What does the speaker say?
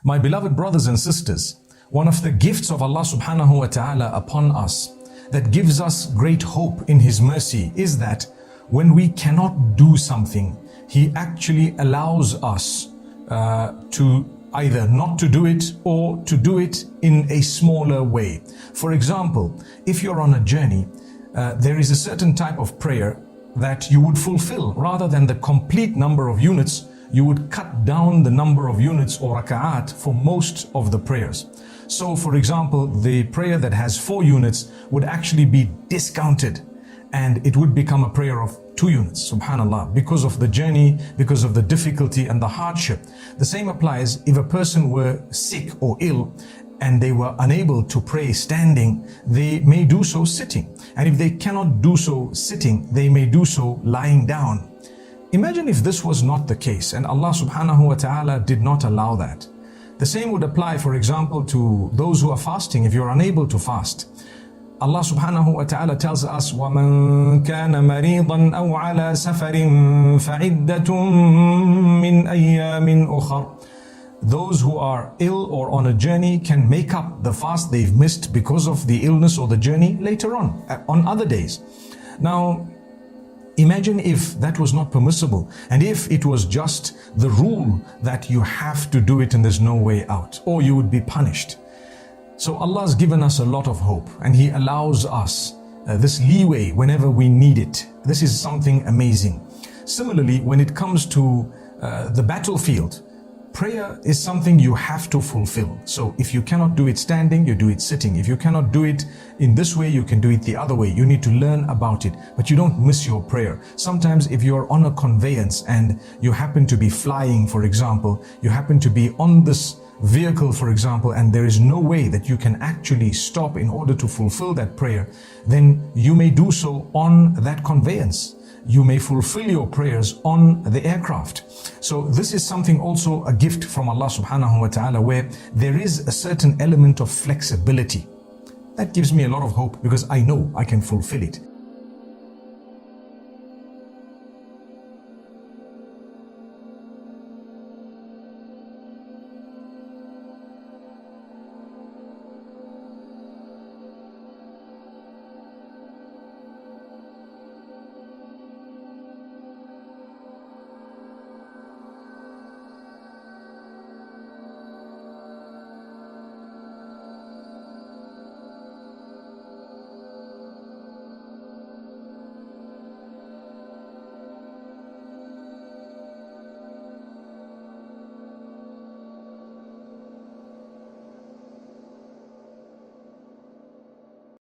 My beloved brothers and sisters, one of the gifts of Allah subhanahu wa ta'ala upon us that gives us great hope in His mercy is that when we cannot do something, He actually allows us to either not to do it or to do it in a smaller way. For example, if you're on a journey, there is a certain type of prayer that you would fulfill. Rather than the complete number of units, you would cut down the number of units or raka'at for most of the prayers. So for example, the prayer that has 4 units would actually be discounted and it would become a prayer of 2 units, subhanallah, because of the journey, because of the difficulty and the hardship. The same applies if a person were sick or ill and they were unable to pray standing, they may do so sitting. And if they cannot do so sitting, they may do so lying down. Imagine if this was not the case and Allah subhanahu wa ta'ala did not allow that. The same would apply, for example, to those who are fasting. If you're unable to fast, Allah subhanahu wa ta'ala tells us, وَمَنْ كَانَ مَرِيضًا أَوْ عَلَى سَفَرٍ فَعِدَّةٌ مِّنْ أَيَّامٍ أُخَرٍ. Those who are ill or on a journey can make up the fast they've missed because of the illness or the journey later on other days. Now, imagine if that was not permissible and if it was just the rule that you have to do it and there's no way out, or you would be punished. So Allah has given us a lot of hope and He allows us this leeway whenever we need it. This is something amazing. Similarly, when it comes to the battlefield, prayer is something you have to fulfill. So if you cannot do it standing, you do it sitting. If you cannot do it in this way, you can do it the other way. You need to learn about it, but you don't miss your prayer. Sometimes if you're on a conveyance and you happen to be flying, for example, you happen to be on this vehicle, for example, and there is no way that you can actually stop in order to fulfill that prayer, then you may do so on that conveyance. You may fulfill your prayers on the aircraft. So this is something also a gift from Allah subhanahu wa ta'ala, where there is a certain element of flexibility. That gives me a lot of hope because I know I can fulfill it.